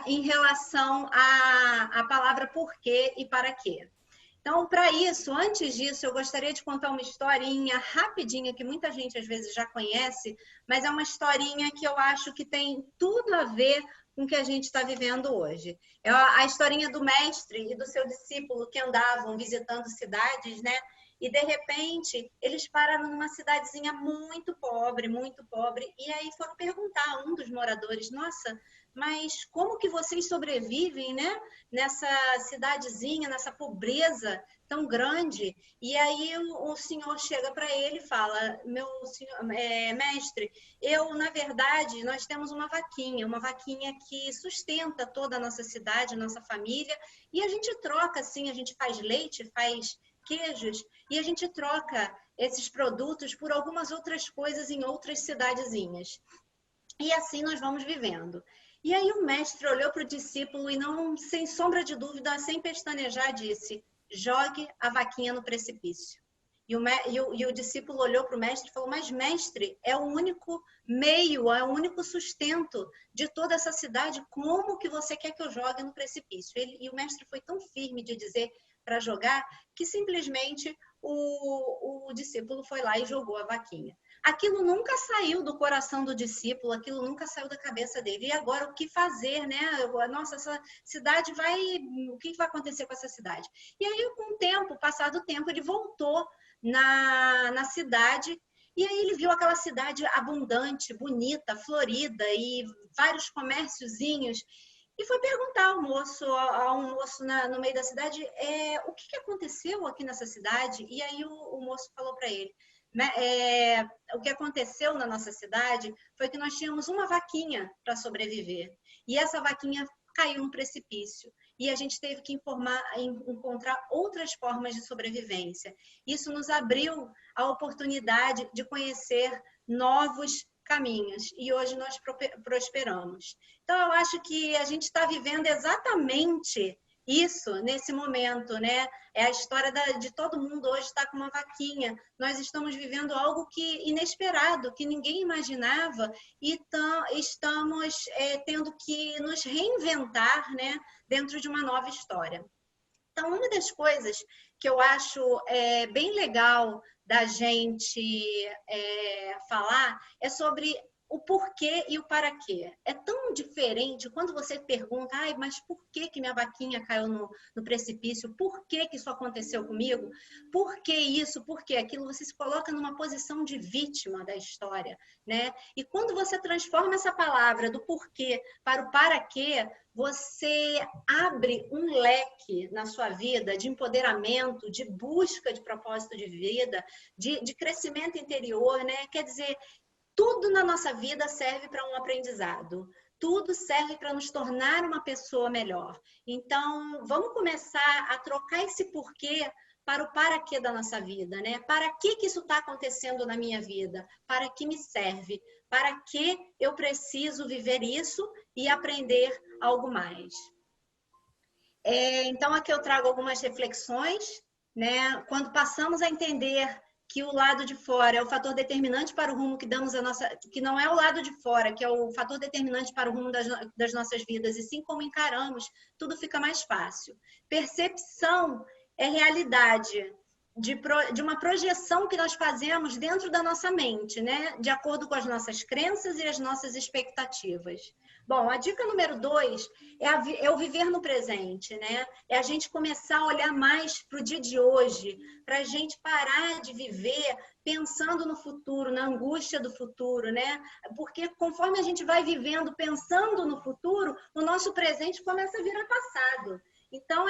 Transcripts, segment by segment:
em relação à palavra porquê e para quê. Então, para isso, antes disso, eu gostaria de contar uma historinha rapidinha, que muita gente às vezes já conhece, mas é uma historinha que eu acho que tem tudo a ver com o que a gente está vivendo hoje. É a historinha do mestre e do seu discípulo que andavam visitando cidades, né? E, de repente, eles pararam numa cidadezinha muito pobre, e aí foram perguntar a um dos moradores, nossa, mas como que vocês sobrevivem, né? Nessa cidadezinha, nessa pobreza tão grande? E aí o senhor chega para ele e fala, meu senhor, mestre, na verdade, nós temos uma vaquinha que sustenta toda a nossa cidade, nossa família, e a gente troca, assim, a gente faz leite, faz queijos, e a gente troca esses produtos por algumas outras coisas em outras cidadezinhas. E assim nós vamos vivendo. E aí o mestre olhou para o discípulo e não, sem sombra de dúvida, sem pestanejar, disse, jogue a vaquinha no precipício. E o discípulo olhou para o mestre e falou, mas mestre, é o único meio, é o único sustento de toda essa cidade, como que você quer que eu jogue no precipício? E o mestre foi tão firme de dizer para jogar, que simplesmente o discípulo foi lá e jogou a vaquinha. Aquilo nunca saiu do coração do discípulo, aquilo nunca saiu da cabeça dele. E agora o que fazer, né? Nossa, essa cidade o que vai acontecer com essa cidade? E aí, com o tempo, passado o tempo, ele voltou na cidade e aí ele viu aquela cidade abundante, bonita, florida e vários comérciozinhos. E foi perguntar ao moço, a um moço no meio da cidade, o que aconteceu aqui nessa cidade? E aí o moço falou para ele, né, o que aconteceu na nossa cidade foi que nós tínhamos uma vaquinha para sobreviver. E essa vaquinha caiu num precipício. E a gente teve que encontrar outras formas de sobrevivência. Isso nos abriu a oportunidade de conhecer novos caminhos. E hoje nós prosperamos. Então, eu acho que a gente está vivendo exatamente isso nesse momento, né? É a história de todo mundo hoje está com uma vaquinha. Nós estamos vivendo algo inesperado, que ninguém imaginava, e estamos tendo que nos reinventar, né? Dentro de uma nova história. Então, uma das coisas que eu acho bem legal da gente falar é sobre o porquê e o para quê. É tão diferente quando você pergunta, mas por que minha vaquinha caiu no precipício? Por que isso aconteceu comigo? Por que isso? Por que aquilo? Você se coloca numa posição de vítima da história, né? E quando você transforma essa palavra do porquê para o para quê, você abre um leque na sua vida de empoderamento, de busca de propósito de vida, de crescimento interior, né? Quer dizer, tudo na nossa vida serve para um aprendizado. Tudo serve para nos tornar uma pessoa melhor. Então, vamos começar a trocar esse porquê para o para quê da nossa vida, né? Para que isso está acontecendo na minha vida? Para que me serve? Para que eu preciso viver isso e aprender algo mais? Então, aqui eu trago algumas reflexões, né? Quando passamos a entender que o lado de fora é o fator determinante para o rumo que damos a nossa, que não é o lado de fora, que é o fator determinante para o rumo das nossas vidas, e sim como encaramos, tudo fica mais fácil. Percepção é realidade de uma projeção que nós fazemos dentro da nossa mente, né? De acordo com as nossas crenças e as nossas expectativas. Bom, a dica número 2 é o viver no presente, né? É a gente começar a olhar mais para o dia de hoje, para a gente parar de viver pensando no futuro, na angústia do futuro, né? Porque conforme a gente vai vivendo pensando no futuro, o nosso presente começa a virar passado. Então,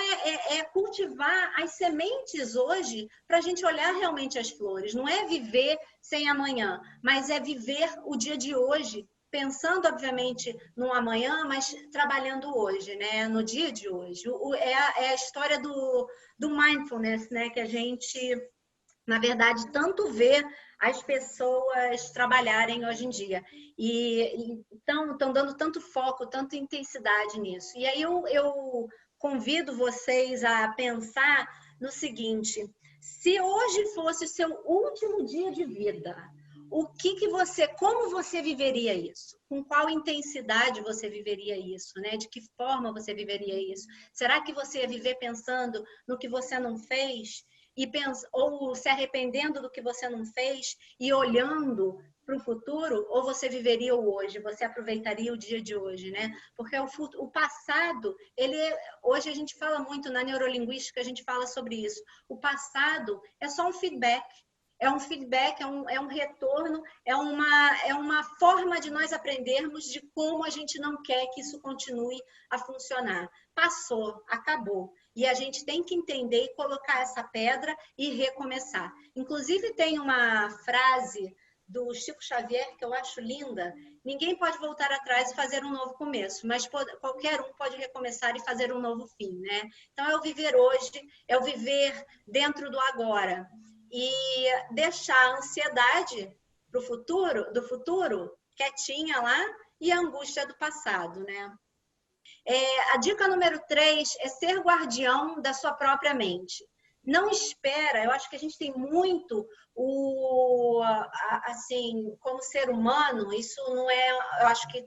cultivar as sementes hoje para a gente olhar realmente as flores. Não é viver sem amanhã, mas é viver o dia de hoje, pensando, obviamente, no amanhã, mas trabalhando hoje, né? No dia de hoje. É a história do mindfulness, né? Que a gente, na verdade, tanto vê as pessoas trabalharem hoje em dia. E estão dando tanto foco, tanta intensidade nisso. E aí eu convido vocês a pensar no seguinte: se hoje fosse o seu último dia de vida, como você viveria isso? Com qual intensidade você viveria isso, né? De que forma você viveria isso? Será que você ia viver pensando no que você não fez ou se arrependendo do que você não fez e olhando para o futuro? Ou você viveria o hoje? Você aproveitaria o dia de hoje, né? Porque o passado, hoje a gente fala muito na neurolinguística, a gente fala sobre isso. O passado é só um feedback. É um feedback, é um retorno, é uma forma de nós aprendermos de como a gente não quer que isso continue a funcionar. Passou, acabou. E a gente tem que entender e colocar essa pedra e recomeçar. Inclusive, tem uma frase do Chico Xavier que eu acho linda: ninguém pode voltar atrás e fazer um novo começo, mas qualquer um pode recomeçar e fazer um novo fim, né? Então, é o viver hoje, é o viver dentro do agora. E deixar a ansiedade do futuro quietinha lá e a angústia do passado, né? A dica número 3 é ser guardião da sua própria mente. Não espera, eu acho que a gente tem muito assim, como ser humano, isso não é, eu acho que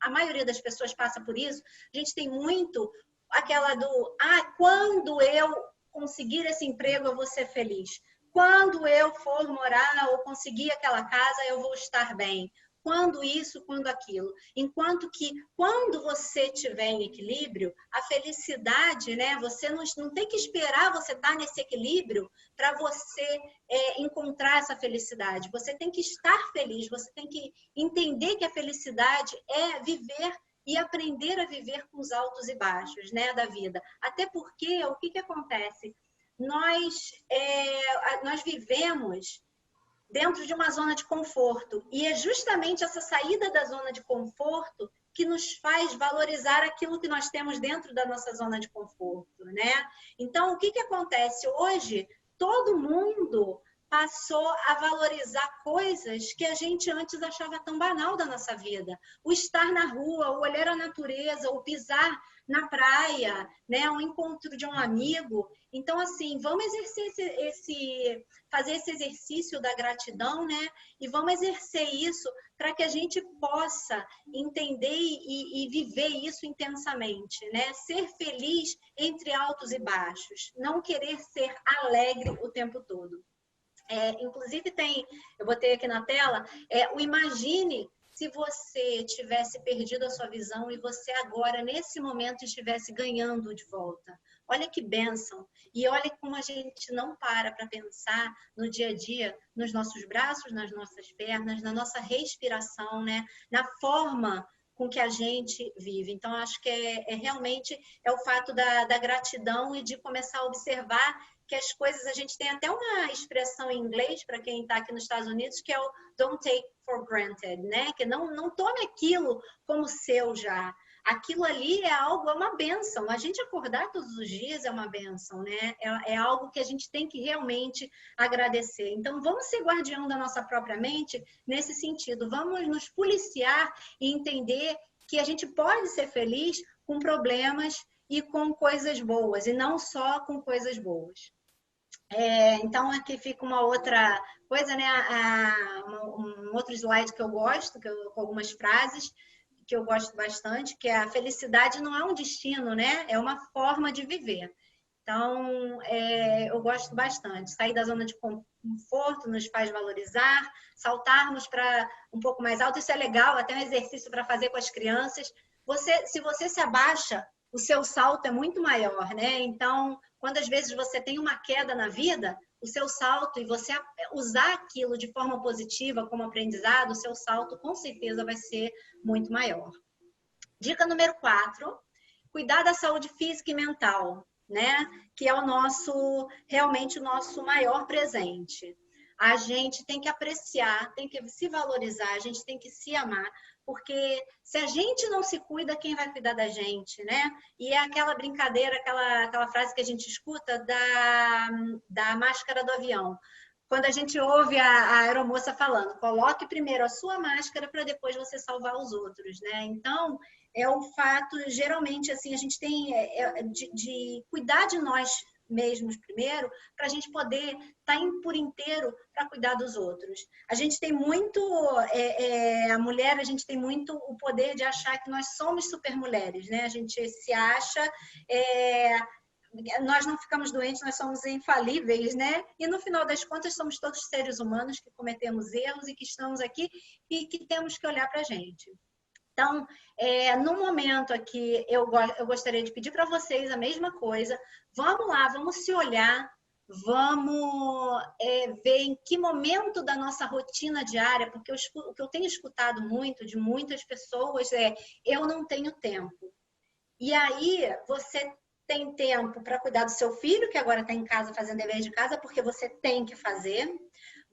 a maioria das pessoas passa por isso, a gente tem muito aquela quando eu conseguir esse emprego eu vou ser feliz. Quando eu for morar ou conseguir aquela casa, eu vou estar bem. Quando isso, quando aquilo. Enquanto que, quando você estiver em equilíbrio, a felicidade, né? Você não tem que esperar você estar nesse equilíbrio para você encontrar essa felicidade. Você tem que estar feliz, você tem que entender que a felicidade é viver e aprender a viver com os altos e baixos, né, da vida. Até porque, o que acontece? Nós vivemos dentro de uma zona de conforto. E é justamente essa saída da zona de conforto que nos faz valorizar aquilo que nós temos dentro da nossa zona de conforto, né? Então, o que acontece? Hoje, todo mundo passou a valorizar coisas que a gente antes achava tão banal da nossa vida. O estar na rua, o olhar a natureza, o pisar na praia, né? O encontro de um amigo. Então, assim, vamos exercer fazer esse exercício da gratidão, né? E vamos exercer isso para que a gente possa entender e viver isso intensamente, né? Ser feliz entre altos e baixos, não querer ser alegre o tempo todo. Inclusive eu botei aqui na tela, o imagine se você tivesse perdido a sua visão e você agora, nesse momento, estivesse ganhando de volta. Olha que bênção! E olha como a gente não para pensar no dia a dia, nos nossos braços, nas nossas pernas, na nossa respiração, né? Na forma com que a gente vive. Então, acho que realmente o fato da gratidão e de começar a observar que as coisas, a gente tem até uma expressão em inglês, para quem está aqui nos Estados Unidos, que é o don't take for granted, né? Que não tome aquilo como seu já. Aquilo ali é uma bênção. A gente acordar todos os dias é uma bênção, né? É algo que a gente tem que realmente agradecer. Então, vamos ser guardião da nossa própria mente nesse sentido. Vamos nos policiar e entender que a gente pode ser feliz com problemas e com coisas boas, e não só com coisas boas. Então, aqui fica uma outra coisa, né? Um outro slide que eu gosto, com algumas frases que eu gosto bastante, que é: a felicidade não é um destino, né? É uma forma de viver. Então, eu gosto bastante. Sair da zona de conforto nos faz valorizar, saltarmos para um pouco mais alto. Isso é legal, até um exercício para fazer com as crianças. Se você se abaixa, o seu salto é muito maior, né? Então, quando às vezes você tem uma queda na vida, o seu salto, e você usar aquilo de forma positiva como aprendizado, o seu salto com certeza vai ser muito maior. Dica número 4, cuidar da saúde física e mental, né? Que é realmente o nosso maior presente. A gente tem que apreciar, tem que se valorizar, a gente tem que se amar, porque se a gente não se cuida, quem vai cuidar da gente, né? E é aquela brincadeira, aquela frase que a gente escuta da máscara do avião. Quando a gente ouve a aeromoça falando, coloque primeiro a sua máscara para depois você salvar os outros, né? Então, é o fato, geralmente, assim, a gente tem de cuidar de nós mesmos primeiro, para a gente poder estar por inteiro para cuidar dos outros. A gente tem muito, a mulher, a gente tem muito o poder de achar que nós somos super mulheres, né? A gente se acha, nós não ficamos doentes, nós somos infalíveis, né? E no final das contas somos todos seres humanos que cometemos erros e que estamos aqui e que temos que olhar para a gente. Então, no momento aqui, eu gostaria de pedir para vocês a mesma coisa. Vamos lá, vamos se olhar, vamos ver em que momento da nossa rotina diária, porque o que eu tenho escutado muito de muitas pessoas é: eu não tenho tempo. E aí, você tem tempo para cuidar do seu filho, que agora está em casa fazendo dever de casa, porque você tem que fazer.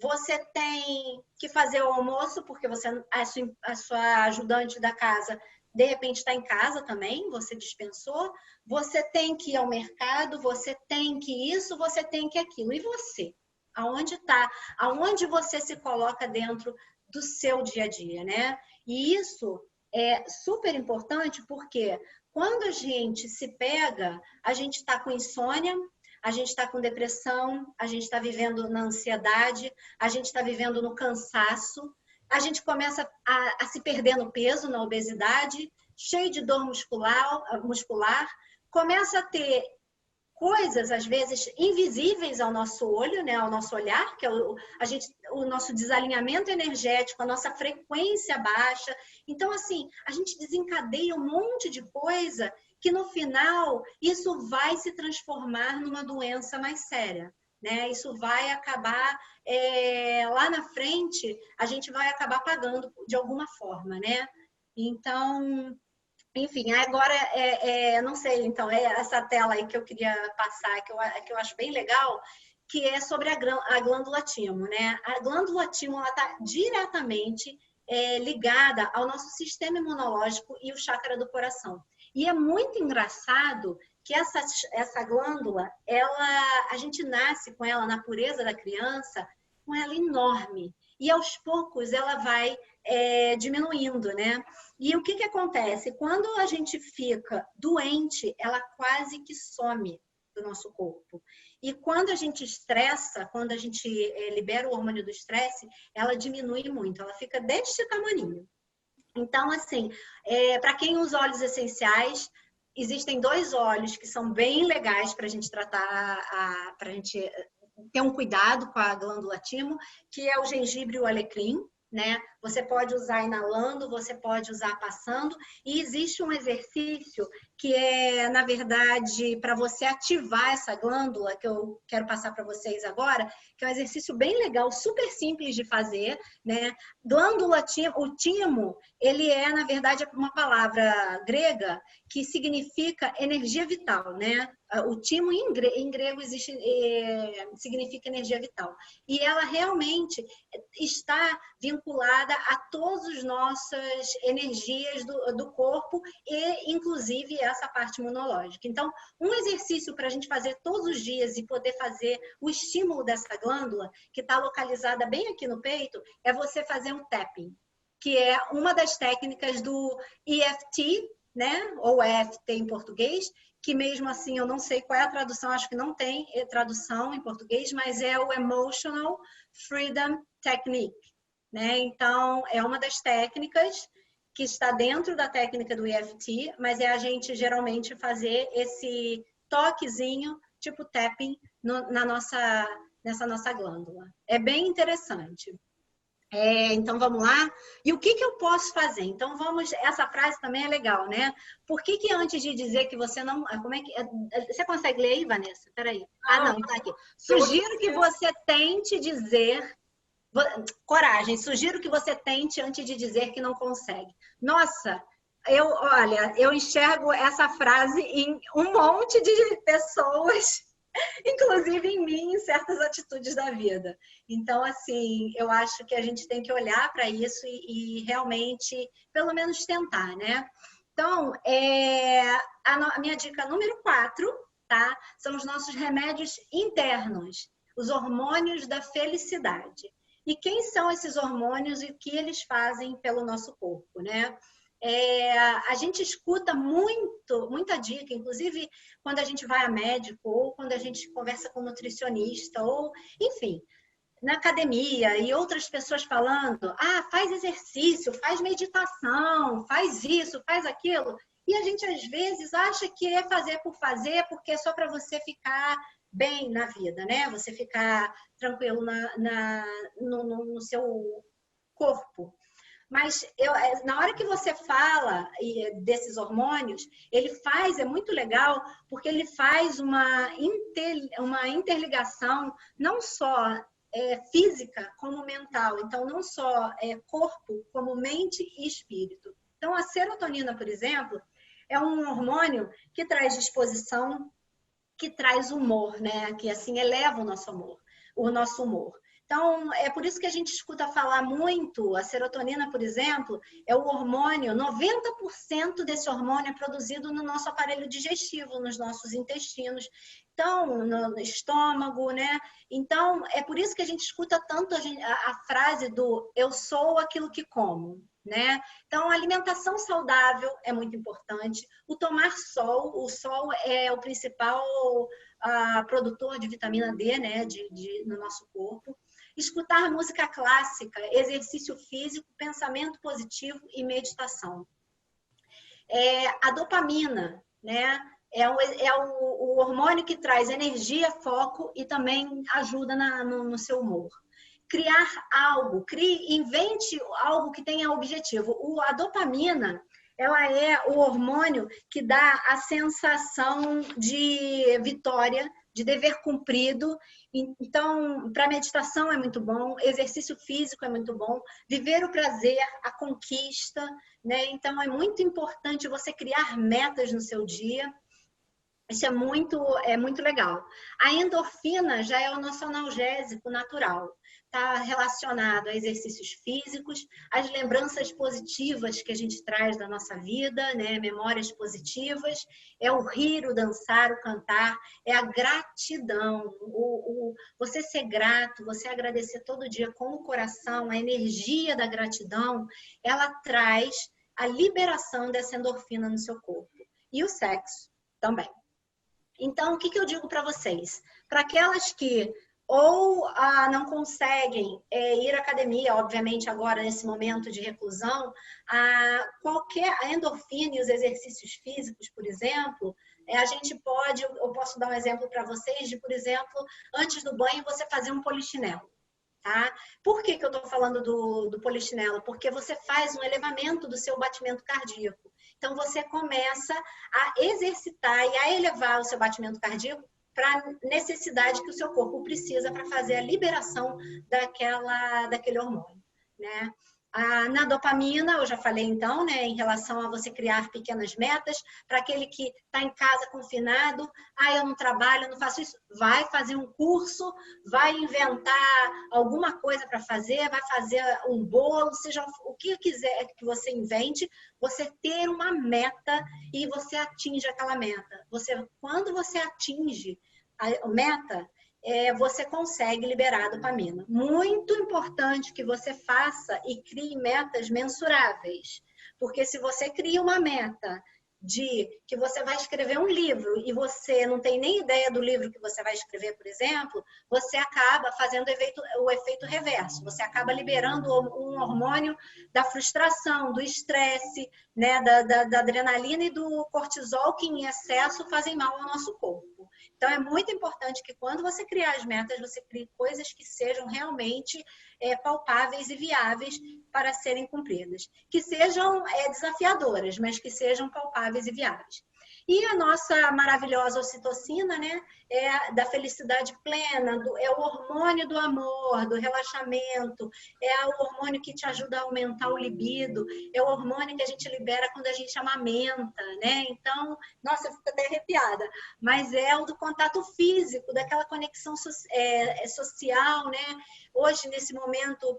Você tem que fazer o almoço, porque a sua ajudante da casa, de repente, está em casa também, você dispensou. Você tem que ir ao mercado, você tem que isso, você tem que aquilo. E você? Aonde está? Aonde você se coloca dentro do seu dia a dia, né? E isso é super importante, porque quando a gente se pega, a gente está com insônia, a gente está com depressão, a gente está vivendo na ansiedade, a gente está vivendo no cansaço, a gente começa a se perder no peso, na obesidade, cheio de dor muscular, começa a ter coisas, às vezes, invisíveis ao nosso olho, né, ao nosso olhar, que é o nosso desalinhamento energético, a nossa frequência baixa. Então, assim, a gente desencadeia um monte de coisa que, no final, isso vai se transformar numa doença mais séria, né? Isso vai acabar, lá na frente, a gente vai acabar pagando de alguma forma, né? Então... Enfim, agora, não sei, então, essa tela aí que eu queria passar, que eu acho bem legal, que é sobre a glândula timo, né? A glândula timo, ela está diretamente ligada ao nosso sistema imunológico e o chakra do coração. E é muito engraçado que essa glândula, a gente nasce com ela na pureza da criança, com ela enorme. E aos poucos ela vai diminuindo, né? E o que acontece? Quando a gente fica doente, ela quase que some do nosso corpo. E quando a gente estressa, quando a gente libera o hormônio do estresse, ela diminui muito, ela fica deste tamaninho. Então, assim, para quem usa óleos essenciais, existem 2 óleos que são bem legais para a gente tratar, para a gente ter um cuidado com a glândula timo, que é o gengibre e o alecrim, né? Você pode usar inalando, você pode usar passando, e existe um exercício que é, na verdade, para você ativar essa glândula, que eu quero passar para vocês agora, que é um exercício bem legal, super simples de fazer, né? Glândula timo, o timo, ele é, na verdade, uma palavra grega que significa energia vital, né? O timo em grego significa energia vital. E ela realmente está vinculada a todas as nossas energias do corpo e, inclusive, essa parte imunológica. Então, um exercício para a gente fazer todos os dias e poder fazer o estímulo dessa glândula, que está localizada bem aqui no peito, é você fazer um tapping, que é uma das técnicas do EFT, né? Ou EFT em português, que mesmo assim eu não sei qual é a tradução, acho que não tem tradução em português, mas é o Emotional Freedom Technique, né? Então, é uma das técnicas que está dentro da técnica do EFT, mas é a gente geralmente fazer esse toquezinho, tipo tapping, nessa nossa glândula. É bem interessante. Então, vamos lá. E o que eu posso fazer? Então, essa frase também é legal, né? Por que antes de dizer que você não... Como é que... Você consegue ler aí, Vanessa? Peraí. Não, tá aqui. Sugiro que você tente dizer... Coragem, sugiro que você tente antes de dizer que não consegue. Nossa, olha, eu enxergo essa frase em um monte de pessoas, inclusive em mim, em certas atitudes da vida. Então, assim, eu acho que a gente tem que olhar para isso e realmente, pelo menos, tentar, né? Então, a minha dica número 4, tá? São os nossos remédios internos, os hormônios da felicidade. E quem são esses hormônios e o que eles fazem pelo nosso corpo, né? A gente escuta muita dica, inclusive quando a gente vai a médico, ou quando a gente conversa com nutricionista, ou enfim, na academia e outras pessoas falando, faz exercício, faz meditação, faz isso, faz aquilo. E a gente às vezes acha que é fazer por fazer, porque é só para você ficar bem na vida, né? Você ficar tranquilo no seu corpo. Mas na hora que você fala desses hormônios, é muito legal, porque ele faz uma interligação não só física como mental. Então, não só corpo, como mente e espírito. Então, a serotonina, por exemplo, é um hormônio que traz disposição, que traz humor, né? Que assim eleva o nosso humor. Então, é por isso que a gente escuta falar muito, a serotonina, por exemplo, é o hormônio, 90% desse hormônio é produzido no nosso aparelho digestivo, nos nossos intestinos, então, no estômago, né? Então, é por isso que a gente escuta tanto a frase do eu sou aquilo que como, né? Então, a alimentação saudável é muito importante, o tomar sol, o sol é o principal produtor de vitamina D, né, no nosso corpo. Escutar música clássica, exercício físico, pensamento positivo e meditação. A dopamina, né, o hormônio que traz energia, foco e também ajuda no seu humor. Criar algo, invente algo que tenha objetivo. A dopamina, ela é o hormônio que dá a sensação de vitória, de dever cumprido. Então, para meditação é muito bom, exercício físico é muito bom, viver o prazer, a conquista, né? Então, é muito importante você criar metas no seu dia. Isso é muito legal. A endorfina já é o nosso analgésico natural. Está relacionado a exercícios físicos, as lembranças positivas que a gente traz da nossa vida, né? Memórias positivas, é o rir, o dançar, o cantar, é a gratidão, você ser grato, você agradecer todo dia com o coração, a energia da gratidão, ela traz a liberação dessa endorfina no seu corpo. E o sexo também. Então, o que eu digo para vocês? Para aquelas que ou não conseguem ir à academia, obviamente agora nesse momento de reclusão, a endorfina e os exercícios físicos, por exemplo, eu posso dar um exemplo para vocês de, por exemplo, antes do banho você fazer um polichinelo. Tá? Por que eu estou falando do polichinelo? Porque você faz um elevamento do seu batimento cardíaco. Então, você começa a exercitar e a elevar o seu batimento cardíaco para a necessidade que o seu corpo precisa para fazer a liberação daquele hormônio, né? Na dopamina, eu já falei então, né, em relação a você criar pequenas metas, para aquele que está em casa confinado, eu não trabalho, eu não faço isso, vai fazer um curso, vai inventar alguma coisa para fazer, vai fazer um bolo, seja o que quiser que você invente, você ter uma meta e você atinge aquela meta. Quando você atinge a meta, você consegue liberar a dopamina. Muito importante que você faça e crie metas mensuráveis. Porque se você cria uma meta de que você vai escrever um livro e você não tem nem ideia do livro que você vai escrever, por exemplo, você acaba fazendo o efeito reverso. Você acaba liberando um hormônio da frustração, do estresse, né, da adrenalina e do cortisol, que em excesso fazem mal ao nosso corpo. Então, é muito importante que quando você criar as metas, você crie coisas que sejam realmente palpáveis e viáveis para serem cumpridas. Que sejam desafiadoras, mas que sejam palpáveis e viáveis. E a nossa maravilhosa ocitocina, né, é da felicidade plena, é o hormônio do amor, do relaxamento, é o hormônio que te ajuda a aumentar o libido, é o hormônio que a gente libera quando a gente amamenta, né? Então, nossa, eu fico até arrepiada, mas é o do contato físico, daquela conexão social, né? Hoje, nesse momento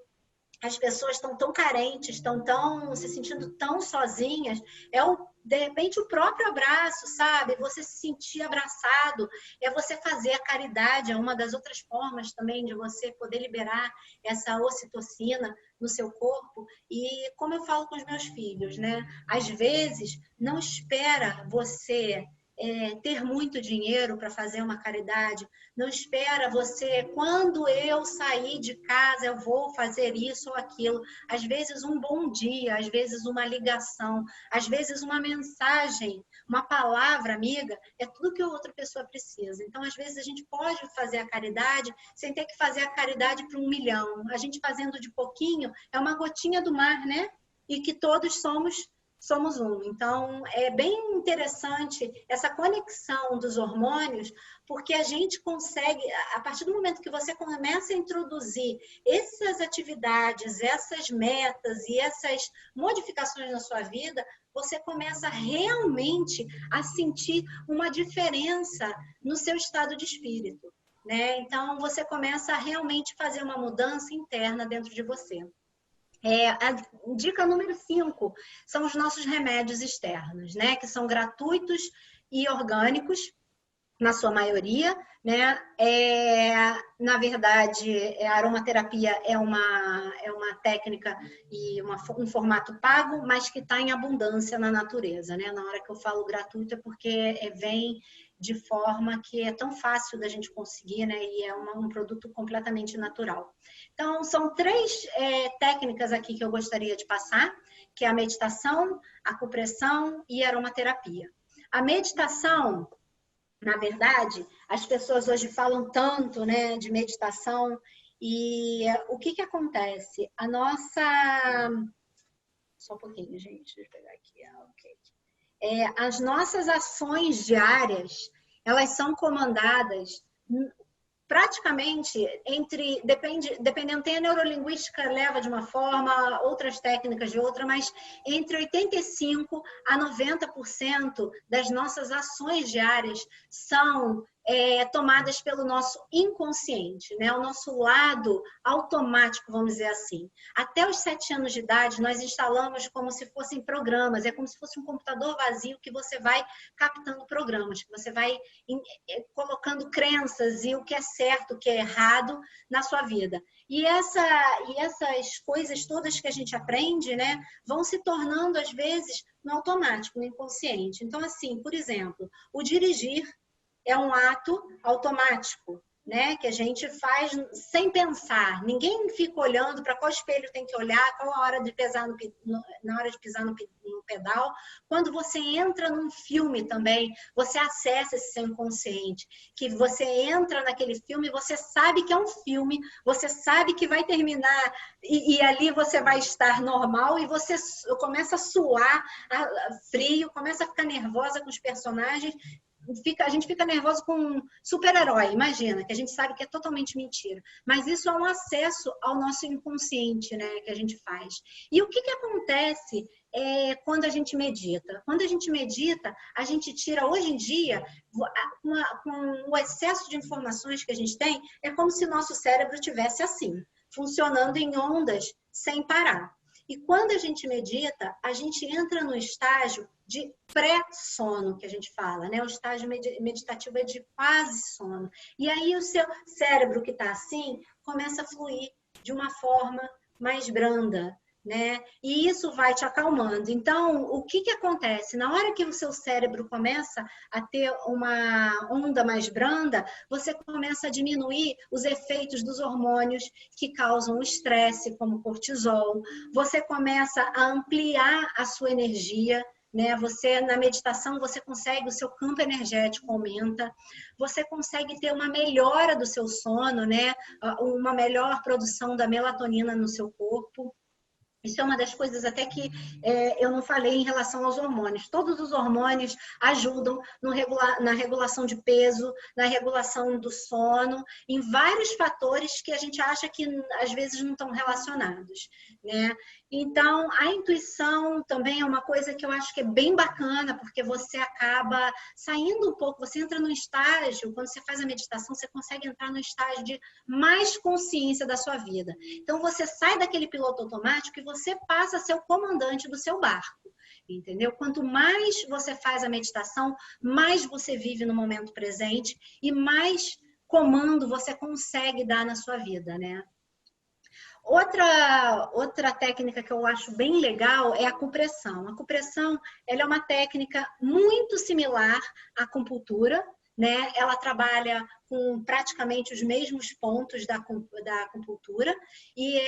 as pessoas estão tão carentes, estão tão se sentindo tão sozinhas, de repente o próprio abraço, sabe? Você se sentir abraçado, é você fazer a caridade, é uma das outras formas também de você poder liberar essa ocitocina no seu corpo. E como eu falo com os meus filhos, né? Às vezes, não espera você ter muito dinheiro para fazer uma caridade, não espera você, quando eu sair de casa, eu vou fazer isso ou aquilo. Às vezes um bom dia, às vezes uma ligação, às vezes uma mensagem, uma palavra amiga, é tudo que a outra pessoa precisa. Então, às vezes a gente pode fazer a caridade sem ter que fazer a caridade para 1 milhão. A gente fazendo de pouquinho, é uma gotinha do mar, né? E que todos somos um. Então, é bem interessante essa conexão dos hormônios, porque a gente consegue, a partir do momento que você começa a introduzir essas atividades, essas metas e essas modificações na sua vida, você começa realmente a sentir uma diferença no seu estado de espírito, né? Então, você começa a realmente fazer uma mudança interna dentro de você. A dica número 5 são os nossos remédios externos, né? Que são gratuitos e orgânicos, na sua maioria, né? Na verdade, a aromaterapia é uma técnica e um formato pago, mas que está em abundância na natureza, né? Na hora que eu falo gratuito é porque vem de forma que é tão fácil da gente conseguir, né? E é um produto completamente natural. Então, são 3 técnicas aqui que eu gostaria de passar, que é a meditação, a acupressão e a aromaterapia. A meditação, na verdade, as pessoas hoje falam tanto, né, de meditação, e o que acontece? A nossa... Só um pouquinho, gente, deixa eu pegar aqui. Ok. As nossas ações diárias, elas são comandadas praticamente dependendo, tem a neurolinguística leva de uma forma, outras técnicas de outra, mas entre 85% a 90% das nossas ações diárias são tomadas pelo nosso inconsciente, né? O nosso lado automático, vamos dizer assim. Até os 7 anos de idade, nós instalamos como se fossem programas, é como se fosse um computador vazio que você vai captando programas, que você vai colocando crenças e o que é certo, o que é errado na sua vida. E essas coisas todas que a gente aprende, né, vão se tornando, às vezes, no automático, no inconsciente. Então, assim, por exemplo, o dirigir é um ato automático, né? Que a gente faz sem pensar. Ninguém fica olhando para qual espelho tem que olhar, qual a hora de pisar na hora de pisar no pedal. Quando você entra num filme também, você acessa esse seu inconsciente, que você entra naquele filme, você sabe que é um filme, você sabe que vai terminar e ali você vai estar normal e você começa a suar frio, começa a ficar nervosa com os personagens. A gente fica nervoso com um super-herói, imagina, que a gente sabe que é totalmente mentira. Mas isso é um acesso ao nosso inconsciente, né, que a gente faz. E o que acontece quando a gente medita? Quando a gente medita, a gente tira, hoje em dia, com o excesso de informações que a gente tem, é como se o nosso cérebro estivesse assim, funcionando em ondas sem parar. E quando a gente medita, a gente entra no estágio de pré-sono, que a gente fala, né? O estágio meditativo é de quase sono. E aí o seu cérebro que está assim, começa a fluir de uma forma mais branda, né? E isso vai te acalmando. Então, o que acontece? Na hora que o seu cérebro começa a ter uma onda mais branda, você começa a diminuir os efeitos dos hormônios que causam o estresse, como o cortisol. Você começa a ampliar a sua energia, né? Você, na meditação, você consegue, o seu campo energético aumenta, você consegue ter uma melhora do seu sono, né? Uma melhor produção da melatonina no seu corpo. Isso é uma das coisas até que eu não falei em relação aos hormônios. Todos os hormônios ajudam na regulação de peso, na regulação do sono, em vários fatores que a gente acha que às vezes não estão relacionados, né? Então, a intuição também é uma coisa que eu acho que é bem bacana, porque você acaba saindo um pouco, você entra num estágio, quando você faz a meditação, você consegue entrar no estágio de mais consciência da sua vida. Então, você sai daquele piloto automático e você passa a ser o comandante do seu barco, entendeu? Quanto mais você faz a meditação, mais você vive no momento presente e mais comando você consegue dar na sua vida, né? Outra técnica que eu acho bem legal é a acupressão. A acupressão, ela é uma técnica muito similar à acupuntura, né? Ela trabalha com praticamente os mesmos pontos da acupuntura e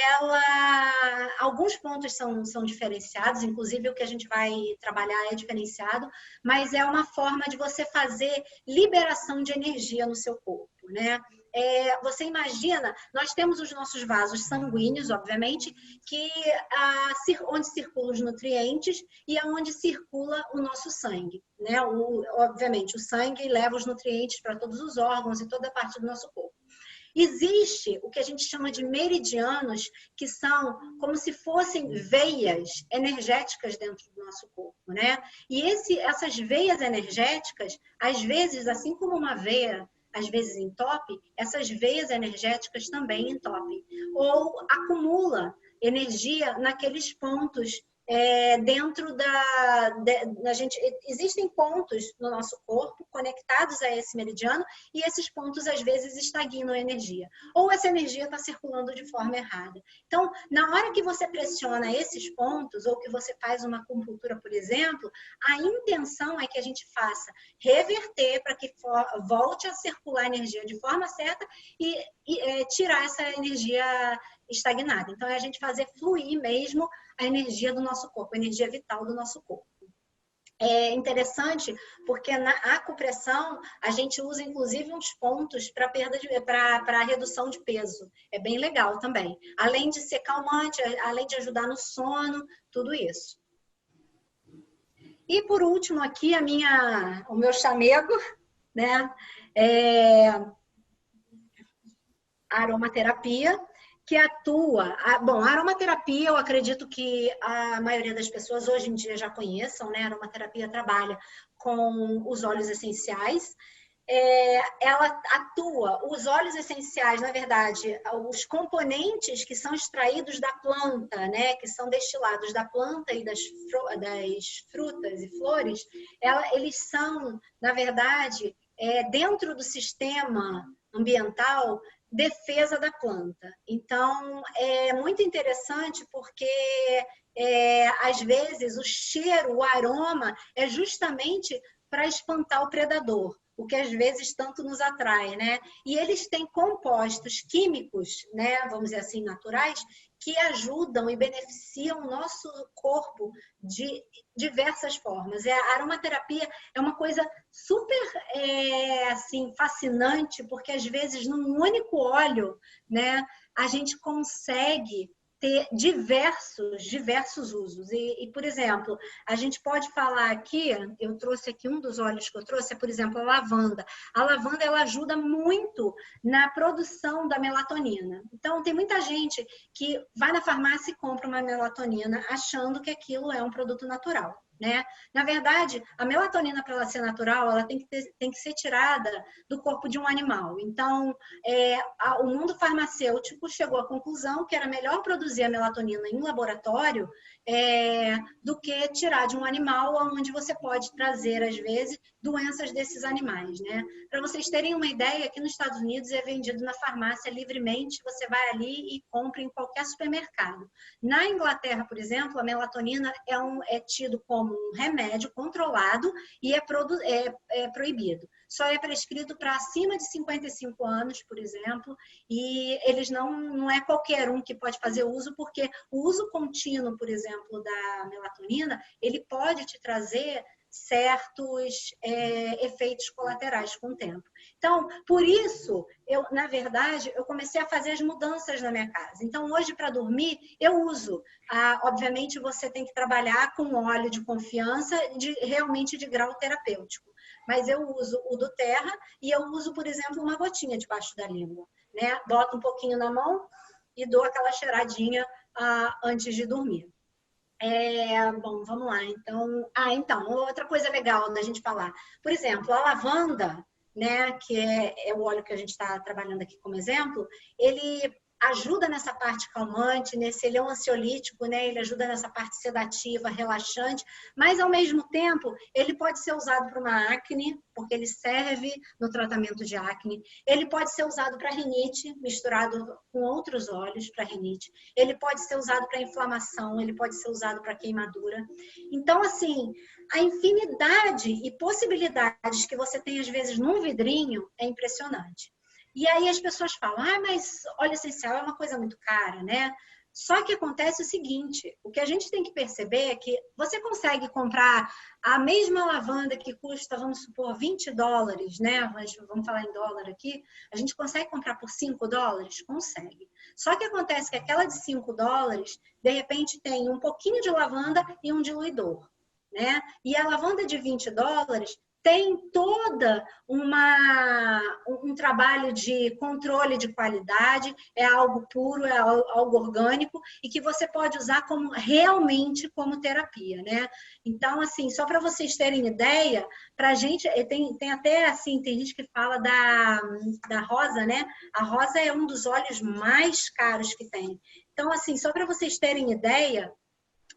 alguns pontos são diferenciados, inclusive o que a gente vai trabalhar é diferenciado, mas é uma forma de você fazer liberação de energia no seu corpo, né? Você imagina, nós temos os nossos vasos sanguíneos, obviamente, onde circulam os nutrientes e onde circula o nosso sangue, né? Obviamente, o sangue leva os nutrientes para todos os órgãos e toda a parte do nosso corpo. Existe o que a gente chama de meridianos, que são como se fossem veias energéticas dentro do nosso corpo, né? E essas veias energéticas, às vezes, assim como uma veia às vezes entope, essas veias energéticas também entopem. Ou acumula energia naqueles pontos dentro da gente. Existem pontos no nosso corpo conectados a esse meridiano e esses pontos às vezes estagnam a energia. Ou essa energia está circulando de forma errada. Então, na hora que você pressiona esses pontos ou que você faz uma acupuntura, por exemplo, a intenção é que a gente faça reverter para que volte a circular a energia de forma certa e tirar essa energia estagnada. Então, é a gente fazer fluir mesmo a energia do nosso corpo, a energia vital do nosso corpo. É interessante porque na acupressão a gente usa inclusive uns pontos para redução de peso. É bem legal também. Além de ser calmante, além de ajudar no sono, tudo isso. E por último aqui o meu chamego, né? A aromaterapia, que atua... Bom, a aromaterapia, eu acredito que a maioria das pessoas hoje em dia já conheçam, né? A aromaterapia trabalha com os óleos essenciais. Ela atua, os óleos essenciais, na verdade, os componentes que são extraídos da planta, né? Que são destilados da planta e das frutas e flores, eles são, na verdade, dentro do sistema ambiental, defesa da planta. Então, é muito interessante porque, às vezes, o cheiro, o aroma, é justamente para espantar o predador, o que às vezes tanto nos atrai, né? E eles têm compostos químicos, né, vamos dizer assim, naturais, que ajudam e beneficiam o nosso corpo de diversas formas. A aromaterapia é uma coisa super assim, fascinante, porque às vezes num único óleo, né, a gente consegue ter diversos usos. E, por exemplo, a gente pode falar aqui, eu trouxe aqui um dos óleos que eu trouxe, por exemplo, a lavanda. A lavanda, ela ajuda muito na produção da melatonina. Então, tem muita gente que vai na farmácia e compra uma melatonina achando que aquilo é um produto natural, né? Na verdade, a melatonina, para ela ser natural, ela tem que ser tirada do corpo de um animal. Então, o mundo farmacêutico chegou à conclusão que era melhor produzir a melatonina em laboratório do que tirar de um animal, onde você pode trazer, às vezes, doenças desses animais, né? Para vocês terem uma ideia, aqui nos Estados Unidos é vendido na farmácia livremente, você vai ali e compra em qualquer supermercado. Na Inglaterra, por exemplo, a melatonina é tido como um remédio controlado e é proibido. Só é prescrito para acima de 55 anos, por exemplo, e eles não é qualquer um que pode fazer uso, porque o uso contínuo, por exemplo, da melatonina, ele pode te trazer certos efeitos colaterais com o tempo. Então, por isso, na verdade, eu comecei a fazer as mudanças na minha casa. Então, hoje, para dormir, eu uso. Obviamente, você tem que trabalhar com óleo de confiança, realmente de grau terapêutico. Mas eu uso o do Terra e eu uso, por exemplo, uma gotinha debaixo da língua, né? Boto um pouquinho na mão e dou aquela cheiradinha antes de dormir. Bom, vamos lá. Então, outra coisa legal da gente falar. Por exemplo, a lavanda, né, que é o óleo que a gente está trabalhando aqui como exemplo, ele ajuda nessa parte calmante, ele é um ansiolítico, né? Ele ajuda nessa parte sedativa, relaxante, mas ao mesmo tempo ele pode ser usado para uma acne, porque ele serve no tratamento de acne. Ele pode ser usado para rinite, misturado com outros óleos para rinite. Ele pode ser usado para inflamação, ele pode ser usado para queimadura. Então, assim, a infinidade e possibilidades que você tem às vezes num vidrinho é impressionante. E aí as pessoas falam, mas óleo essencial é uma coisa muito cara, né? Só que acontece o seguinte, o que a gente tem que perceber é que você consegue comprar a mesma lavanda que custa, vamos supor, $20, né? Mas vamos falar em dólar aqui. A gente consegue comprar por $5? Consegue. Só que acontece que aquela de $5, de repente tem um pouquinho de lavanda e um diluidor, né? E a lavanda de $20 tem toda um trabalho de controle de qualidade, é algo puro, é algo orgânico e que você pode usar realmente como terapia, né? Então, assim, só para vocês terem ideia, pra gente, tem até assim, tem gente que fala da rosa, né? A rosa é um dos óleos mais caros que tem. Então, assim, só para vocês terem ideia,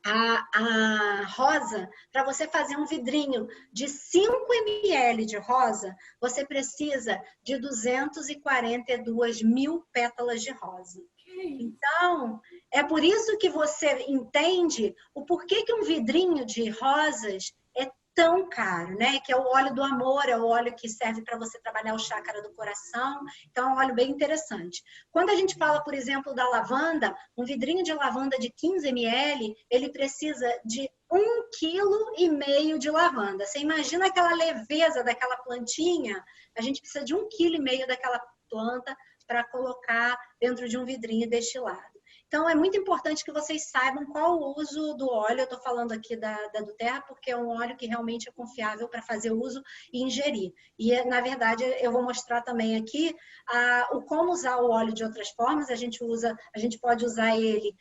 a rosa, para você fazer um vidrinho de 5 ml de rosa, você precisa de 242 mil pétalas de rosa. Então, é por isso que você entende o porquê que um vidrinho de rosas é tão caro, né? Que é o óleo do amor, é o óleo que serve para você trabalhar o chácara do coração. Então, é um óleo bem interessante. Quando a gente fala, por exemplo, da lavanda, um vidrinho de lavanda de 15 ml, ele precisa de 1,5 kg de lavanda. Você imagina aquela leveza daquela plantinha? A gente precisa de 1,5 kg daquela planta para colocar dentro de um vidrinho destilado. Então, é muito importante que vocês saibam qual o uso do óleo. Eu estou falando aqui da do Terra, porque é um óleo que realmente é confiável para fazer uso e ingerir. E, na verdade, eu vou mostrar também aqui o como usar o óleo de outras formas. A gente pode usar ele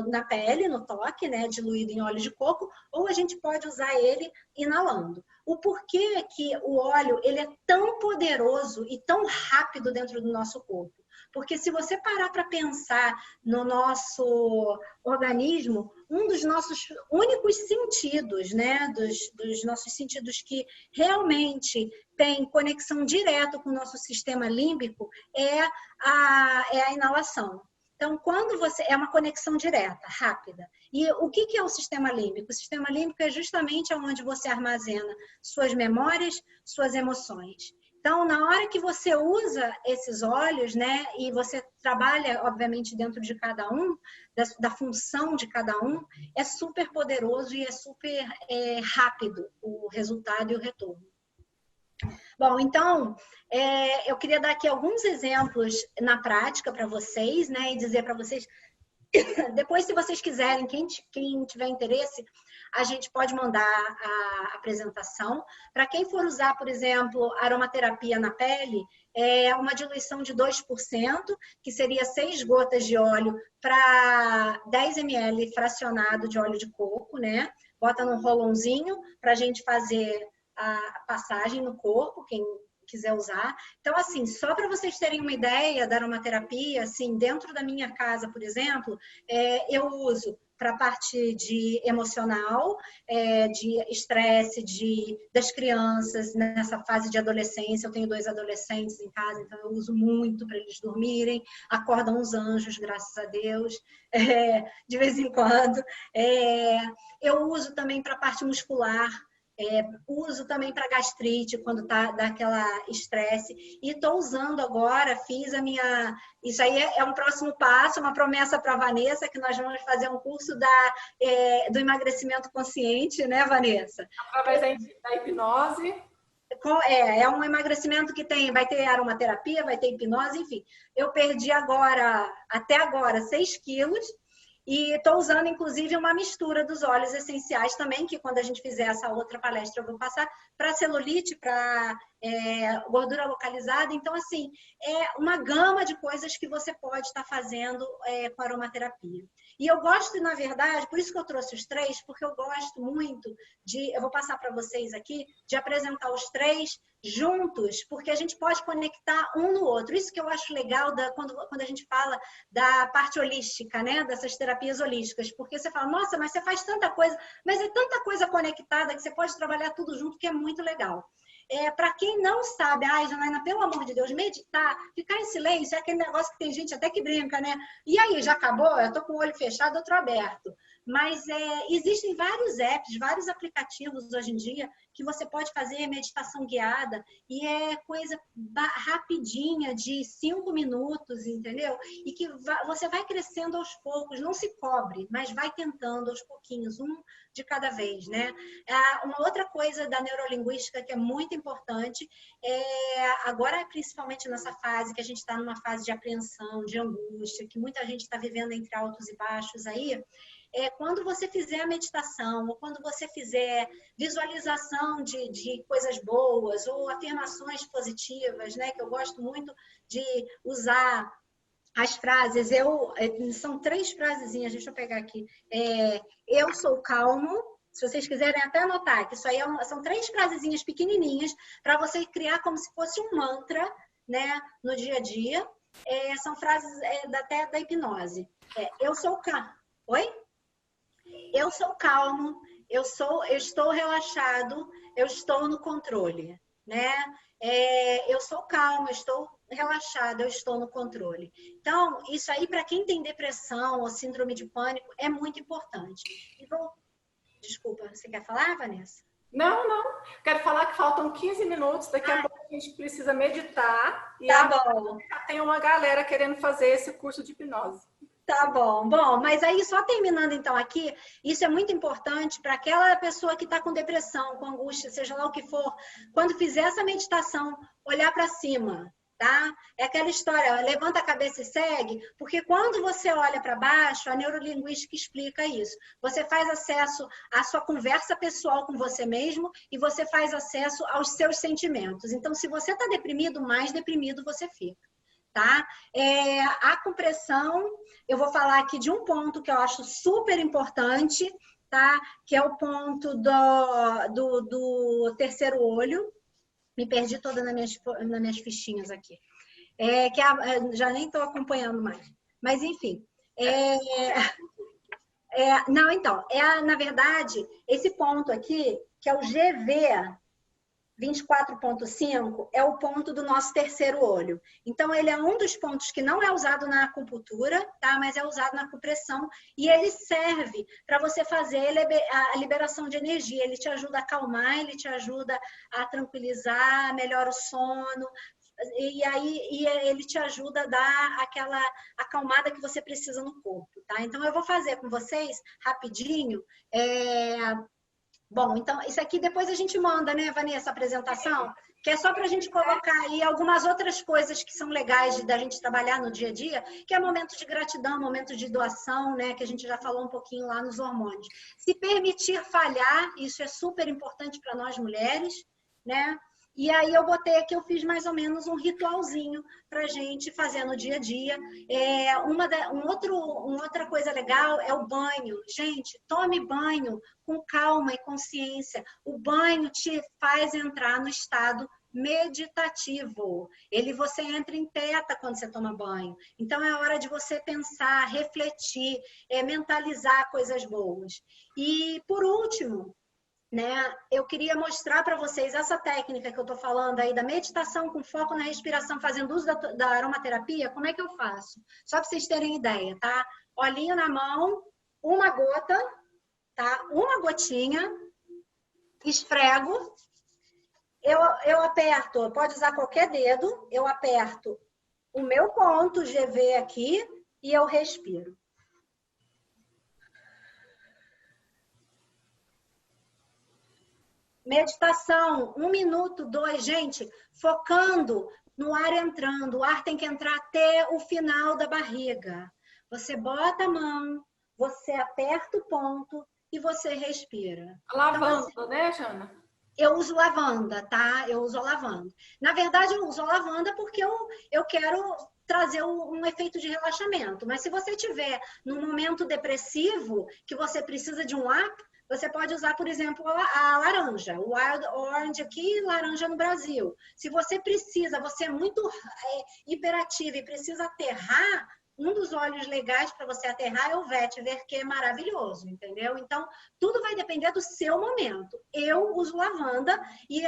na pele, no toque, né, diluído em óleo de coco, ou a gente pode usar ele inalando. O porquê que o óleo ele é tão poderoso e tão rápido dentro do nosso corpo? Porque se você parar para pensar no nosso organismo, um dos nossos únicos sentidos, né, dos nossos sentidos que realmente tem conexão direta com o nosso sistema límbico, é a inalação. Então, quando você... É uma conexão direta, rápida. E o que é o sistema límbico? O sistema límbico é justamente onde você armazena suas memórias, suas emoções. Então, na hora que você usa esses óleos, né, e você trabalha, obviamente, dentro de cada um, da função de cada um, é super poderoso e é super rápido o resultado e o retorno. Bom, então, eu queria dar aqui alguns exemplos na prática para vocês, né, e dizer para vocês... Depois, se vocês quiserem, quem tiver interesse, a gente pode mandar a apresentação. Para quem for usar, por exemplo, aromaterapia na pele, é uma diluição de 2%, que seria 6 gotas de óleo para 10 ml fracionado de óleo de coco, né? Bota num rolãozinho para a gente fazer a passagem no corpo, quem quiser usar. Então, assim, só para vocês terem uma ideia da aromaterapia, assim, dentro da minha casa, por exemplo, eu uso para a parte de emocional, de estresse das crianças nessa fase de adolescência. Eu tenho 2 adolescentes em casa, então eu uso muito para eles dormirem. Acordam os anjos, graças a Deus, de vez em quando. Eu uso também para a parte muscular. Uso também para gastrite, quando dá aquela estresse. E estou usando agora, fiz a minha... Isso aí é um próximo passo, uma promessa para a Vanessa, que nós vamos fazer um curso do emagrecimento consciente, né, Vanessa? Através da hipnose. É um emagrecimento que vai ter aromaterapia, vai ter hipnose, enfim. Eu perdi até agora, 6 quilos. E estou usando, inclusive, uma mistura dos óleos essenciais também, que quando a gente fizer essa outra palestra eu vou passar para celulite, para gordura localizada. Então, assim, é uma gama de coisas que você pode estar fazendo com aromaterapia. E eu gosto, na verdade, por isso que eu trouxe os 3, porque eu gosto muito eu vou passar para vocês aqui, de apresentar os 3 juntos, porque a gente pode conectar um no outro. Isso que eu acho legal quando a gente fala da parte holística, né? Dessas terapias holísticas, porque você fala, nossa, mas você faz tanta coisa, mas é tanta coisa conectada que você pode trabalhar tudo junto, que é muito legal. Para quem não sabe, Janaína, pelo amor de Deus, meditar, ficar em silêncio, é aquele negócio que tem gente até que brinca, né? E aí, já acabou? Eu tô com o olho fechado, outro aberto. Mas existem vários apps, vários aplicativos hoje em dia que você pode fazer meditação guiada e é coisa rapidinha, de 5 minutos, entendeu? E que você vai crescendo aos poucos, não se cobre, mas vai tentando aos pouquinhos, um de cada vez, né? Uma outra coisa da neurolinguística que é muito importante, agora principalmente nessa fase, que a gente está numa fase de apreensão, de angústia, que muita gente está vivendo entre altos e baixos aí, quando você fizer a meditação, ou quando você fizer visualização de coisas boas, ou afirmações positivas, né? Que eu gosto muito de usar as frases. São 3 frasezinhas, deixa eu pegar aqui. Eu sou calmo. Se vocês quiserem até anotar, que isso aí são 3 frasezinhas pequenininhas para você criar como se fosse um mantra, né? No dia a dia. São frases até da hipnose. Eu sou calmo. Oi? Eu sou calmo, eu estou relaxado, eu estou no controle, né? Eu sou calmo, eu estou relaxado, eu estou no controle. Então, isso aí, para quem tem depressão ou síndrome de pânico, é muito importante. Desculpa, você quer falar, Vanessa? Não, não. Quero falar que faltam 15 minutos, daqui a pouco a gente precisa meditar. E tá bom. Já tem uma galera querendo fazer esse curso de hipnose. Tá bom. Bom, mas aí só terminando então aqui, isso é muito importante para aquela pessoa que está com depressão, com angústia, seja lá o que for, quando fizer essa meditação, olhar para cima, tá? É aquela história, levanta a cabeça e segue, porque quando você olha para baixo, a neurolinguística explica isso. Você faz acesso à sua conversa pessoal com você mesmo e você faz acesso aos seus sentimentos. Então, se você está deprimido, mais deprimido você fica. Tá? A compressão, eu vou falar aqui de um ponto que eu acho super importante, tá? Que é o ponto do terceiro olho. Me perdi toda nas minhas fichinhas aqui. Já nem estou acompanhando mais. Mas, enfim. Não, então, na verdade, esse ponto aqui, que é o GV 24,5 é o ponto do nosso terceiro olho. Então, ele é um dos pontos que não é usado na acupuntura, tá? Mas é usado na acupressão e ele serve para você fazer a liberação de energia. Ele te ajuda a acalmar, ele te ajuda a tranquilizar, melhora o sono. E aí ele te ajuda a dar aquela acalmada que você precisa no corpo, tá? Então, eu vou fazer com vocês rapidinho. Bom, então, isso aqui depois a gente manda, né, Vanessa, a apresentação, que é só para a gente colocar aí algumas outras coisas que são legais da gente trabalhar no dia a dia, que é momento de gratidão, momento de doação, né, que a gente já falou um pouquinho lá nos hormônios. Se permitir falhar, isso é super importante para nós mulheres, né? E aí eu botei aqui, eu fiz mais ou menos um ritualzinho para a gente fazer no dia a dia. Outra coisa legal é o banho. Gente, tome banho com calma e consciência. O banho te faz entrar no estado meditativo. Você entra em teta quando você toma banho. Então é hora de você pensar, refletir, mentalizar coisas boas. E por último, né, eu queria mostrar para vocês essa técnica que eu estou falando aí, da meditação com foco na respiração, fazendo uso da aromaterapia, como é que eu faço? Só para vocês terem ideia, tá? Olhinho na mão, uma gota, tá? Uma gotinha, esfrego, eu aperto, pode usar qualquer dedo, eu aperto o meu ponto GV aqui e eu respiro. Meditação, 1 minuto, 2, gente, focando no ar entrando. O ar tem que entrar até o final da barriga. Você bota a mão, você aperta o ponto e você respira. Lavanda, então, né, Jana? Eu uso lavanda, tá? Eu uso a lavanda. Na verdade, eu uso a lavanda porque eu quero trazer um efeito de relaxamento. Mas se você tiver num momento depressivo, que você precisa de um up, você pode usar, por exemplo, a laranja. O Wild Orange aqui, laranja no Brasil. Se você precisa, você é muito hiperativa e precisa aterrar, um dos óleos legais para você aterrar é o vetiver, que é maravilhoso, entendeu? Então, tudo vai depender do seu momento. Eu uso lavanda e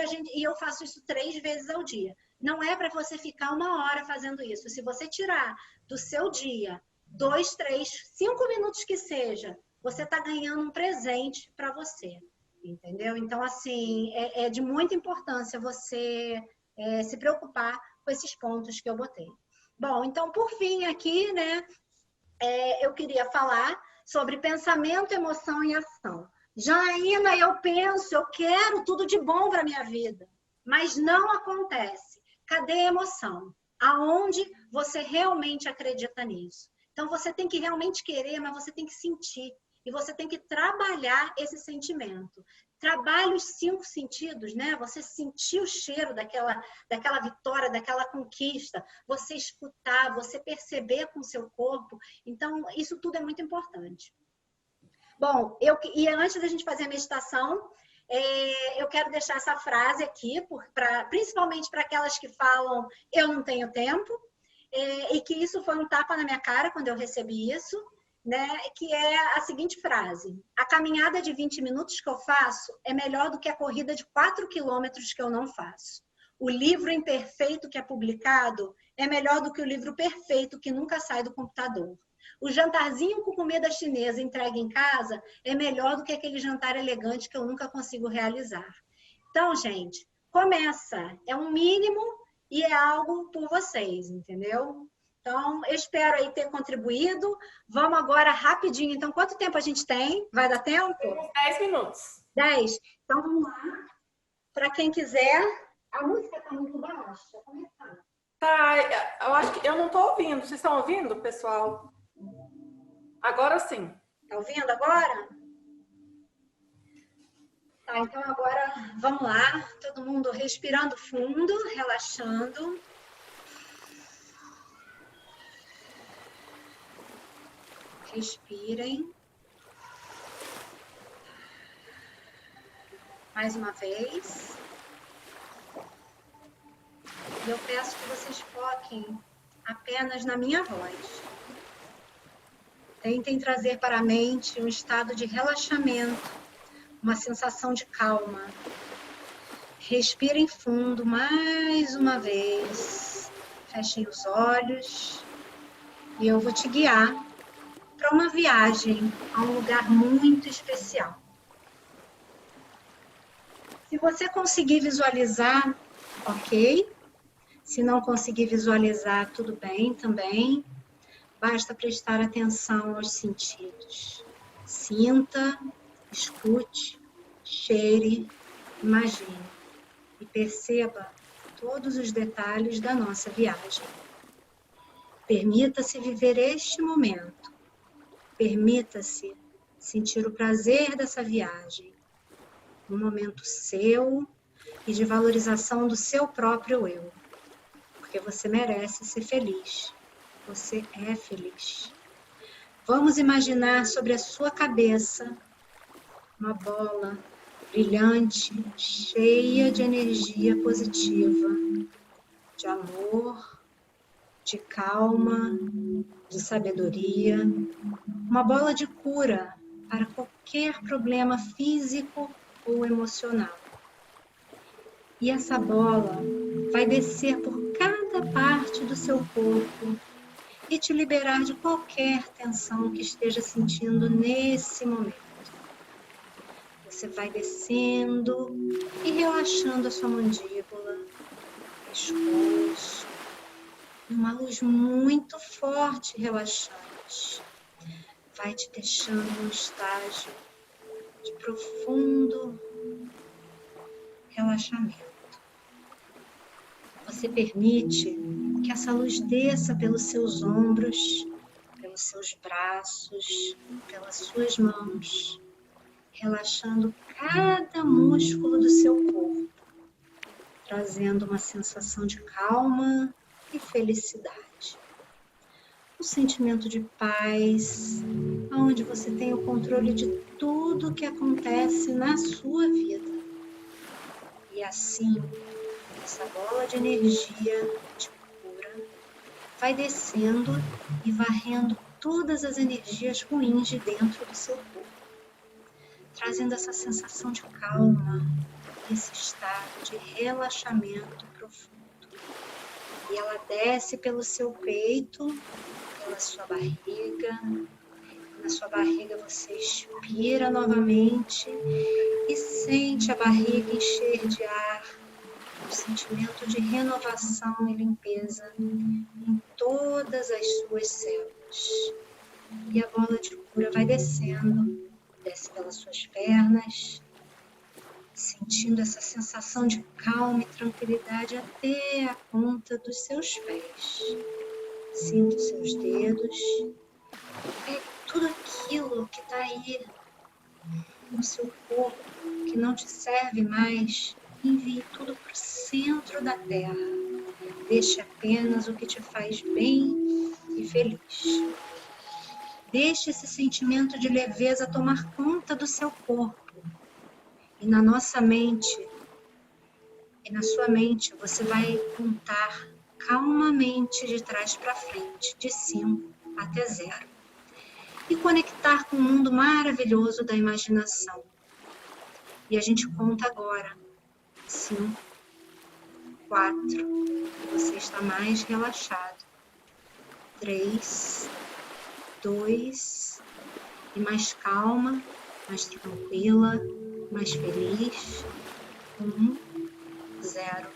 eu faço isso 3 vezes ao dia. Não é para você ficar 1 hora fazendo isso. Se você tirar do seu dia 2, 3, 5 minutos que seja, você está ganhando um presente para você, entendeu? Então, assim, é de muita importância você se preocupar com esses pontos que eu botei. Bom, então, por fim, aqui, né, eu queria falar sobre pensamento, emoção e ação. Janaína, eu penso, eu quero tudo de bom para a minha vida, mas não acontece. Cadê a emoção? Aonde você realmente acredita nisso? Então, você tem que realmente querer, mas você tem que sentir. E você tem que trabalhar esse sentimento. Trabalhe os 5 sentidos, né? Você sentir o cheiro daquela vitória, daquela conquista. Você escutar, você perceber com o seu corpo. Então, isso tudo é muito importante. Bom, e antes da gente fazer a meditação, eu quero deixar essa frase aqui, principalmente para aquelas que falam eu não tenho tempo, e que isso foi um tapa na minha cara quando eu recebi isso, né? Que é a seguinte frase: a caminhada de 20 minutos que eu faço é melhor do que a corrida de 4 quilômetros que eu não faço. O livro imperfeito que é publicado é melhor do que o livro perfeito que nunca sai do computador. O jantarzinho com comida chinesa entregue em casa é melhor do que aquele jantar elegante que eu nunca consigo realizar. Então, gente, começa. É um mínimo e é algo por vocês, entendeu? Então, eu espero aí ter contribuído. Vamos agora rapidinho. Então, quanto tempo a gente tem? Vai dar tempo? 10 minutos. 10? Então, vamos lá. Para quem quiser. A música está muito baixa. Como é que tá? Tá, eu acho que eu não estou ouvindo. Vocês estão ouvindo, pessoal? Agora sim. Tá ouvindo agora? Tá, então agora vamos lá. Todo mundo respirando fundo, relaxando. Respirem. Mais uma vez. E eu peço que vocês foquem apenas na minha voz. Tentem trazer para a mente um estado de relaxamento, uma sensação de calma. Respirem fundo mais uma vez. Fechem os olhos e eu vou te guiar para uma viagem a um lugar muito especial. Se você conseguir visualizar, ok. Se não conseguir visualizar, tudo bem também. Basta prestar atenção aos sentidos. Sinta, escute, cheire, imagine. E perceba todos os detalhes da nossa viagem. Permita-se viver este momento. Permita-se sentir o prazer dessa viagem. Um momento seu e de valorização do seu próprio eu. Porque você merece ser feliz. Você é feliz. Vamos imaginar sobre a sua cabeça uma bola brilhante, cheia de energia positiva, de amor, de calma, de sabedoria. Uma bola de cura para qualquer problema físico ou emocional. E essa bola vai descer por cada parte do seu corpo e te liberar de qualquer tensão que esteja sentindo nesse momento. Você vai descendo e relaxando a sua mandíbula, pescoço, uma luz muito forte e relaxante. Vai te deixando num estágio de profundo relaxamento. Você permite que essa luz desça pelos seus ombros, pelos seus braços, pelas suas mãos, relaxando cada músculo do seu corpo, trazendo uma sensação de calma e felicidade. Um sentimento de paz, onde você tem o controle de tudo que acontece na sua vida. E assim, essa bola de energia de cura vai descendo e varrendo todas as energias ruins de dentro do seu corpo, trazendo essa sensação de calma, esse estado de relaxamento profundo. E ela desce pelo seu peito, pela sua barriga. Na sua barriga você expira novamente e sente a barriga encher de ar, um sentimento de renovação e limpeza em todas as suas células. E a bola de cura vai descendo, desce pelas suas pernas, sentindo essa sensação de calma e tranquilidade até a ponta dos seus pés. Sinta os seus dedos, pegue tudo aquilo que está aí no seu corpo, que não te serve mais, envie tudo para o centro da terra. Deixe apenas o que te faz bem e feliz. Deixe esse sentimento de leveza tomar conta do seu corpo. E na nossa mente, e na sua mente, você vai contar calmamente de trás para frente, de 5 até 0. E conectar com o mundo maravilhoso da imaginação. E a gente conta agora. 5, 4, você está mais relaxado. 3, 2, e mais calma, mais tranquila, mais feliz. 1, 0.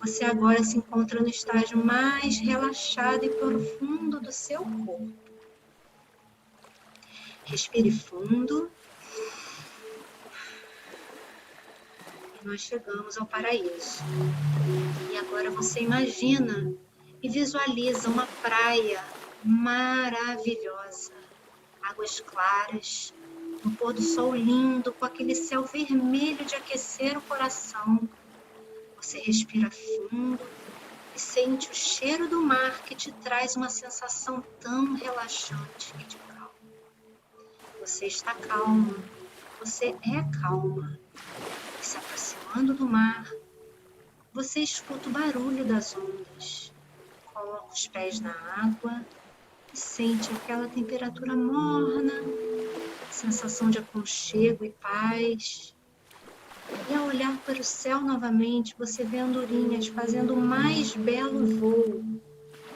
Você agora se encontra no estágio mais relaxado e profundo do seu corpo. Respire fundo. E nós chegamos ao paraíso. E agora você imagina e visualiza uma praia maravilhosa. Águas claras, um pôr do sol lindo, com aquele céu vermelho de aquecer o coração. Você respira fundo e sente o cheiro do mar que te traz uma sensação tão relaxante e de calma. Você está calma, você é calma. E se aproximando do mar, você escuta o barulho das ondas. Coloca os pés na água e sente aquela temperatura morna, sensação de aconchego e paz. E ao olhar para o céu novamente, você vê andorinhas fazendo o mais belo voo.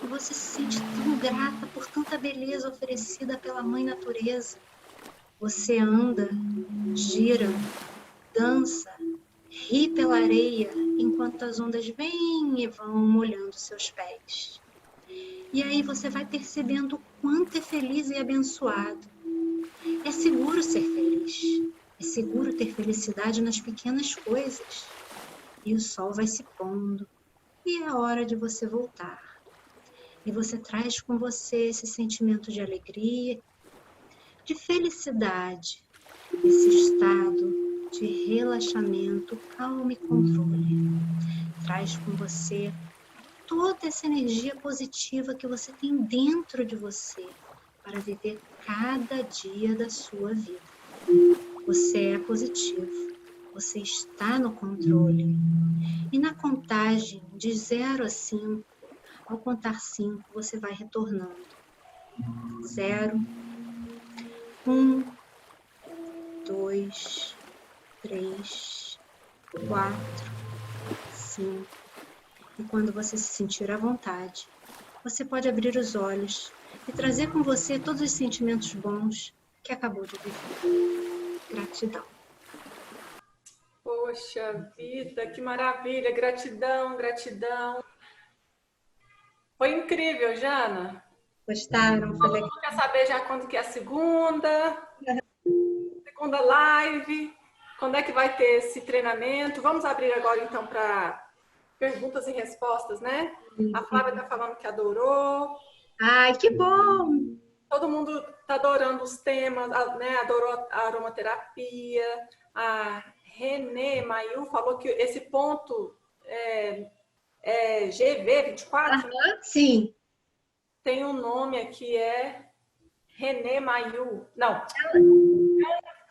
E você se sente tão grata por tanta beleza oferecida pela Mãe Natureza. Você anda, gira, dança, ri pela areia, enquanto as ondas vêm e vão molhando seus pés. E aí você vai percebendo o quanto é feliz e abençoado. É seguro ser feliz. É seguro ter felicidade nas pequenas coisas. E o sol vai se pondo. E é hora de você voltar. E você traz com você esse sentimento de alegria, de felicidade, esse estado de relaxamento, calma e controle. Traz com você toda essa energia positiva que você tem dentro de você para viver cada dia da sua vida. Você é positivo, você está no controle. E na contagem de 0 a 5, ao contar 5, você vai retornando. 0, 1, 2, 3, 4, 5. E quando você se sentir à vontade, você pode abrir os olhos e trazer com você todos os sentimentos bons que acabou de viver. Gratidão. Poxa vida, que maravilha! Gratidão, gratidão. Foi incrível, Jana. Gostaram? Foi legal. Quer saber já quando que é a segunda live? Quando é que vai ter esse treinamento? Vamos abrir agora, então, para perguntas e respostas, né? A Flávia está falando que adorou. Ai, que bom! Todo mundo está adorando os temas, né? Adorou a aromaterapia. A Renê Maiu falou que esse ponto é GV24, né? Sim. Tem um nome aqui, é Renê Maiu. Não.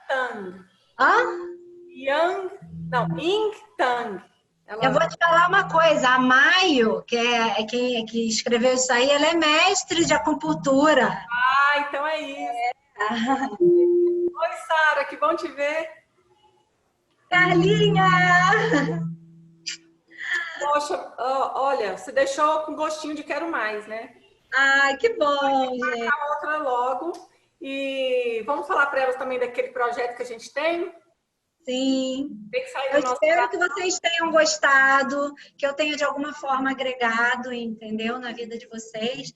Tang. Ying Tang. Eu vou te falar uma coisa, a Maio, que é quem que escreveu isso aí, ela é mestre de acupuntura. Ah, então é isso. Oi, Sara, que bom te ver. Carlinha! Poxa, olha, você deixou com gostinho de quero mais, né? Ai, que bom, gente. A outra logo. E vamos falar para elas também daquele projeto que a gente tem? Sim. Tem que sair Eu do nosso espero que vocês tenham gostado, que eu tenha de alguma forma agregado, entendeu, na vida de vocês.